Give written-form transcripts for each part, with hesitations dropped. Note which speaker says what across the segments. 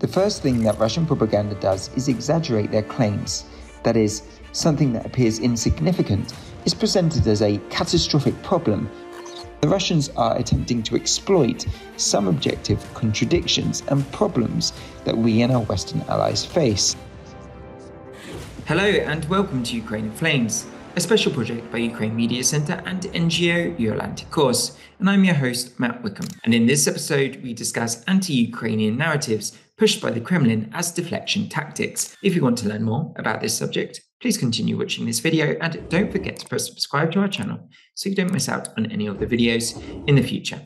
Speaker 1: The first thing that Russian propaganda does is exaggerate their claims. That is, something that appears insignificant is presented as a catastrophic problem. The Russians are attempting to exploit some objective contradictions and problems that we and our Western allies face.
Speaker 2: Hello and welcome to Ukraine in Flames, a special project by Ukraine Media Centre and NGO Atlantic Course, and I'm your host Matt Wickham. And in this episode we discuss anti-Ukrainian narratives pushed by the Kremlin as deflection tactics. If you want to learn more about this subject, please continue watching this video and don't forget to press subscribe to our channel so you don't miss out on any of the videos in the future.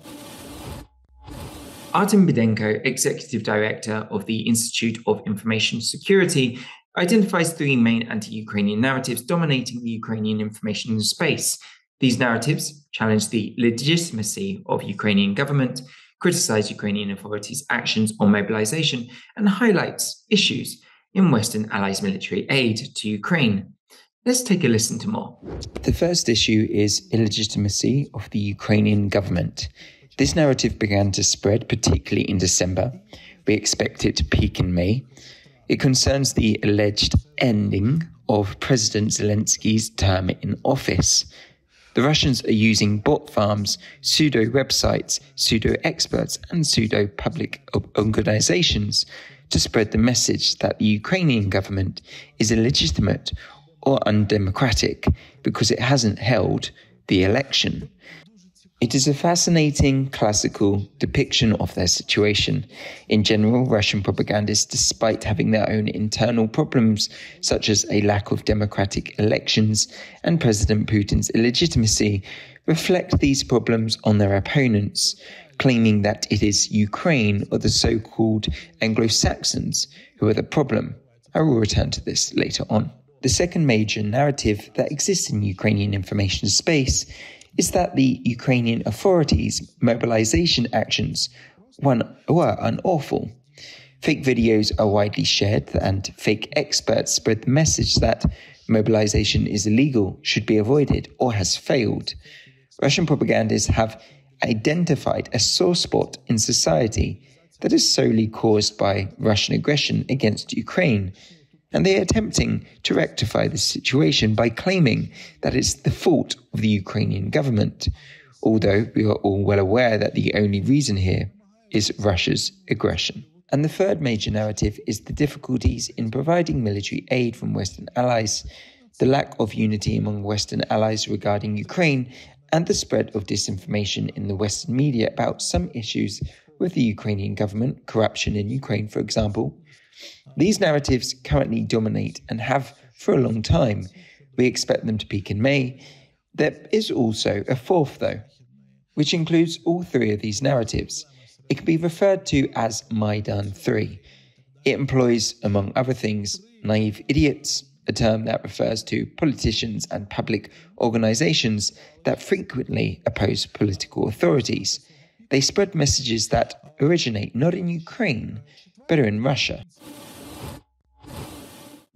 Speaker 2: Artem Bidenko, Executive Director of the Institute of Information Security, identifies three main anti-Ukrainian narratives dominating the Ukrainian information space. These narratives challenge the legitimacy of Ukrainian government, criticize Ukrainian authorities' actions on mobilization, and highlights issues in Western allies' military aid to Ukraine. Let's take a listen to more.
Speaker 1: The first issue is illegitimacy of the Ukrainian government. This narrative began to spread, particularly in December. We expect it to peak in May. It concerns the alleged ending of President Zelensky's term in office. The Russians are using bot farms, pseudo-websites, pseudo-experts, and pseudo-public organizations to spread the message that the Ukrainian government is illegitimate or undemocratic because it hasn't held the election. It is a fascinating classical depiction of their situation. In general, Russian propagandists, despite having their own internal problems, such as a lack of democratic elections and President Putin's illegitimacy, reflect these problems on their opponents, claiming that it is Ukraine or the so-called Anglo-Saxons who are the problem. I will return to this later on. The second major narrative that exists in Ukrainian information space is that the Ukrainian authorities' mobilization actions were unlawful. Fake videos are widely shared and fake experts spread the message that mobilization is illegal, should be avoided, or has failed. Russian propagandists have identified a sore spot in society that is solely caused by Russian aggression against Ukraine, and they are attempting to rectify this situation by claiming that it's the fault of the Ukrainian government, although we are all well aware that the only reason here is Russia's aggression. And the third major narrative is the difficulties in providing military aid from Western allies, the lack of unity among Western allies regarding Ukraine, and the spread of disinformation in the Western media about some issues with the Ukrainian government, corruption in Ukraine, for example. These narratives currently dominate and have for a long time. We expect them to peak in May. There is also a fourth, though, which includes all three of these narratives. It can be referred to as Maidan 3. It employs, among other things, naive idiots, a term that refers to politicians and public organizations that frequently oppose political authorities. They spread messages that originate not in Ukraine, but in Russia.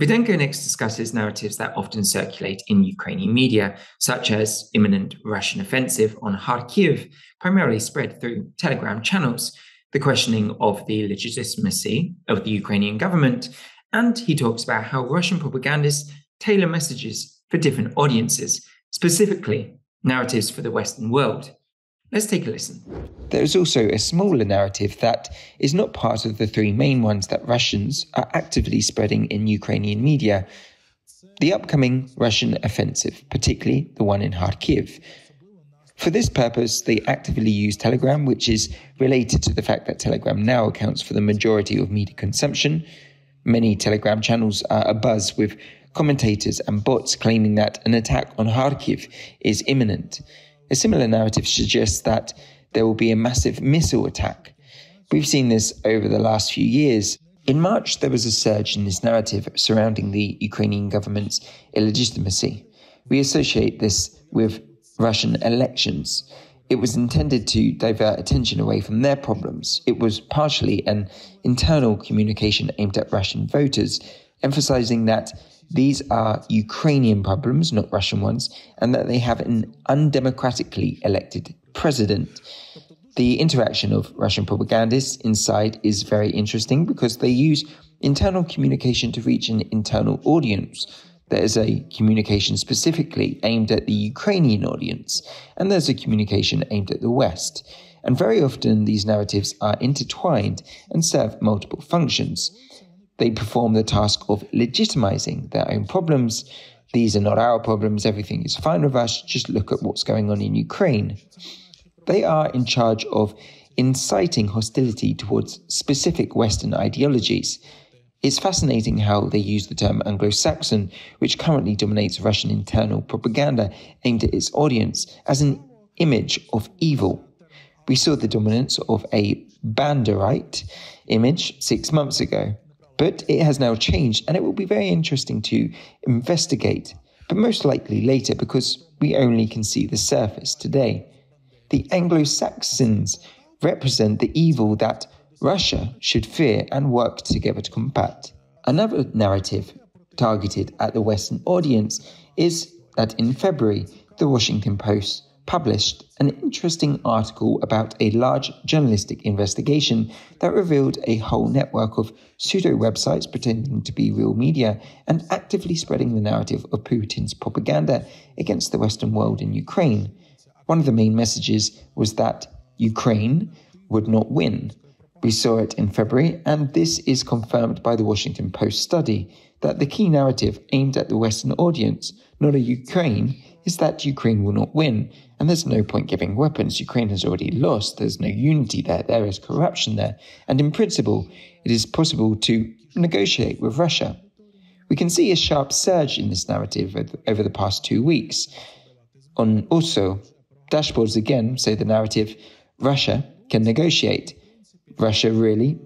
Speaker 2: Bidenko next discusses narratives that often circulate in Ukrainian media, such as imminent Russian offensive on Kharkiv, primarily spread through Telegram channels, the questioning of the legitimacy of the Ukrainian government, and he talks about how Russian propagandists tailor messages for different audiences, specifically narratives for the Western world. Let's take a listen.
Speaker 1: There is also a smaller narrative that is not part of the three main ones that Russians are actively spreading in Ukrainian media. The upcoming Russian offensive, particularly the one in Kharkiv. For this purpose, they actively use Telegram, which is related to the fact that Telegram now accounts for the majority of media consumption. Many Telegram channels are abuzz with commentators and bots claiming that an attack on Kharkiv is imminent. A similar narrative suggests that there will be a massive missile attack. We've seen this over the last few years. In March, there was a surge in this narrative surrounding the Ukrainian government's illegitimacy. We associate this with Russian elections. It was intended to divert attention away from their problems. It was partially an internal communication aimed at Russian voters, emphasizing that these are Ukrainian problems, not Russian ones, and that they have an undemocratically elected president. The interaction of Russian propagandists inside is very interesting because they use internal communication to reach an internal audience. There is a communication specifically aimed at the Ukrainian audience, and there's a communication aimed at the West. And very often these narratives are intertwined and serve multiple functions. They perform the task of legitimizing their own problems. These are not our problems, everything is fine with us, just look at what's going on in Ukraine. They are in charge of inciting hostility towards specific Western ideologies. It's fascinating how they use the term Anglo-Saxon, which currently dominates Russian internal propaganda aimed at its audience, as an image of evil. We saw the dominance of a Banderite image 6 months ago, but it has now changed, and it will be very interesting to investigate, but most likely later because we only can see the surface today. The Anglo-Saxons represent the evil that Russia should fear and work together to combat. Another narrative targeted at the Western audience is that in February, the Washington Post published an interesting article about a large journalistic investigation that revealed a whole network of pseudo-websites pretending to be real media and actively spreading the narrative of Putin's propaganda against the Western world in Ukraine. One of the main messages was that Ukraine would not win. We saw it in February, and this is confirmed by the Washington Post study, that the key narrative aimed at the Western audience, not at Ukraine, is that Ukraine will not win, and there's no point giving weapons. Ukraine has already lost, there's no unity there is corruption there, and in principle, it is possible to negotiate with Russia. We can see a sharp surge in this narrative over the past 2 weeks. Also, dashboards again say the narrative, Russia can negotiate. Russia really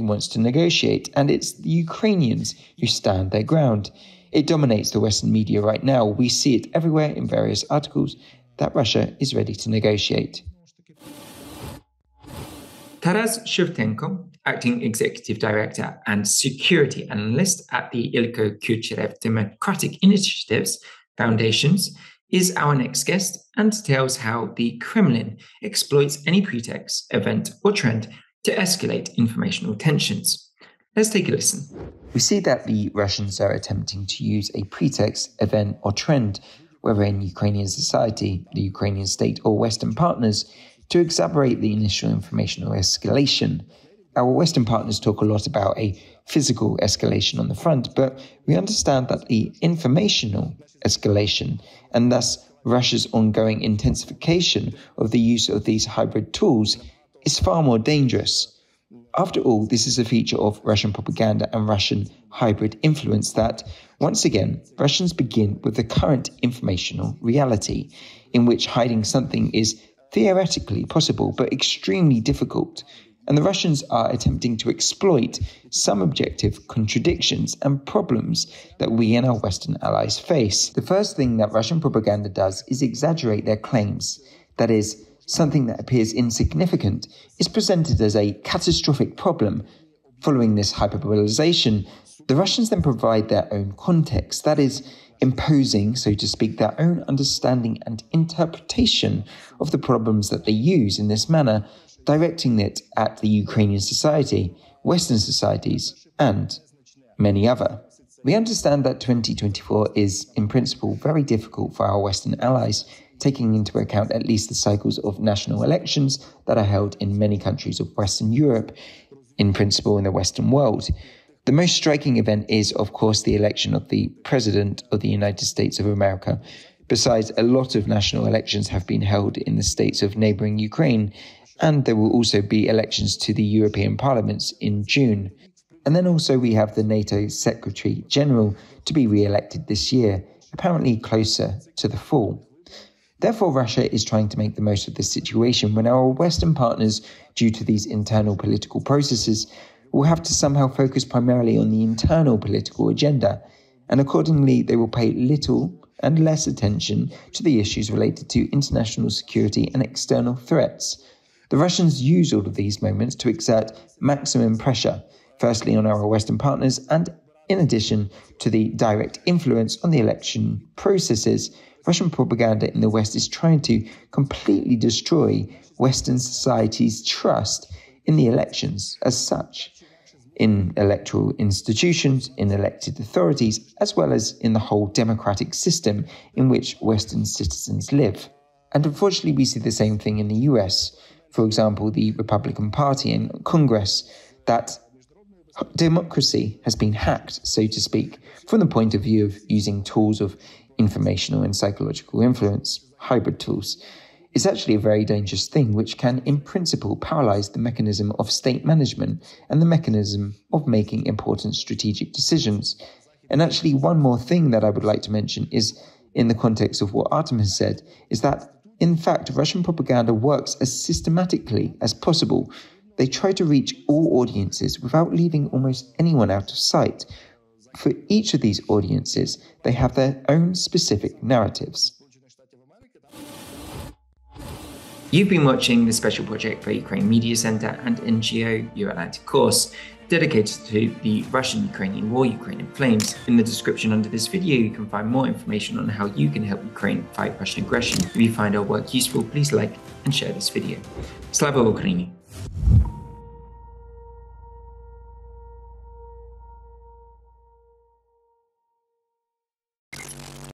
Speaker 1: wants to negotiate, and it's the Ukrainians who stand their ground. It dominates the Western media right now. We see it everywhere in various articles that Russia is ready to negotiate.
Speaker 2: Taras Zhovtenko, acting executive director and security analyst at the Ilko Kucheriv Democratic Initiatives Foundations, is our next guest and tells how the Kremlin exploits any pretext, event, or trend to escalate informational tensions. Let's take a listen.
Speaker 1: We see that the Russians are attempting to use a pretext, event, or trend, whether in Ukrainian society, the Ukrainian state, or Western partners, to exacerbate the initial informational escalation. Our Western partners talk a lot about a physical escalation on the front, but we understand that the informational escalation, and thus Russia's ongoing intensification of the use of these hybrid tools, is far more dangerous. After all, this is a feature of Russian propaganda and Russian hybrid influence that, once again, Russians begin with the current informational reality, in which hiding something is theoretically possible but extremely difficult, and the Russians are attempting to exploit some objective contradictions and problems that we and our Western allies face. The first thing that Russian propaganda does is exaggerate their claims. That is, something that appears insignificant is presented as a catastrophic problem. Following this hyperbolization, the Russians then provide their own context, that is, imposing, so to speak, their own understanding and interpretation of the problems that they use in this manner, directing it at the Ukrainian society, Western societies, and many other. We understand that 2024 is, in principle, very difficult for our Western allies, taking into account at least the cycles of national elections that are held in many countries of Western Europe, in principle in the Western world. The most striking event is, of course, the election of the President of the United States of America. Besides, a lot of national elections have been held in the states of neighbouring Ukraine, and there will also be elections to the European parliaments in June. And then also we have the NATO Secretary General to be re-elected this year, apparently closer to the fall. Therefore, Russia is trying to make the most of this situation when our Western partners, due to these internal political processes, will have to somehow focus primarily on the internal political agenda, and accordingly they will pay little and less attention to the issues related to international security and external threats. The Russians use all of these moments to exert maximum pressure, firstly on our Western partners, and in addition to the direct influence on the election processes Russian propaganda in the West is trying to completely destroy Western society's trust in the elections as such, in electoral institutions, in elected authorities, as well as in the whole democratic system in which Western citizens live. And unfortunately, we see the same thing in the US. For example, the Republican Party and Congress, that democracy has been hacked, so to speak, from the point of view of using tools of informational and psychological influence, hybrid tools. It's actually a very dangerous thing which can, in principle, paralyze the mechanism of state management and the mechanism of making important strategic decisions. And actually, one more thing that I would like to mention is, in the context of what Artem has said, is that, in fact, Russian propaganda works as systematically as possible. They try to reach all audiences without leaving almost anyone out of sight. For each of these audiences, they have their own specific narratives.
Speaker 2: You've been watching the special project by Ukraine Media Center and NGO Electoral course dedicated to the Russian-Ukrainian war, Ukraine in Flames. In the description under this video, you can find more information on how you can help Ukraine fight Russian aggression. If you find our work useful, please like and share this video. Slava Ukraini!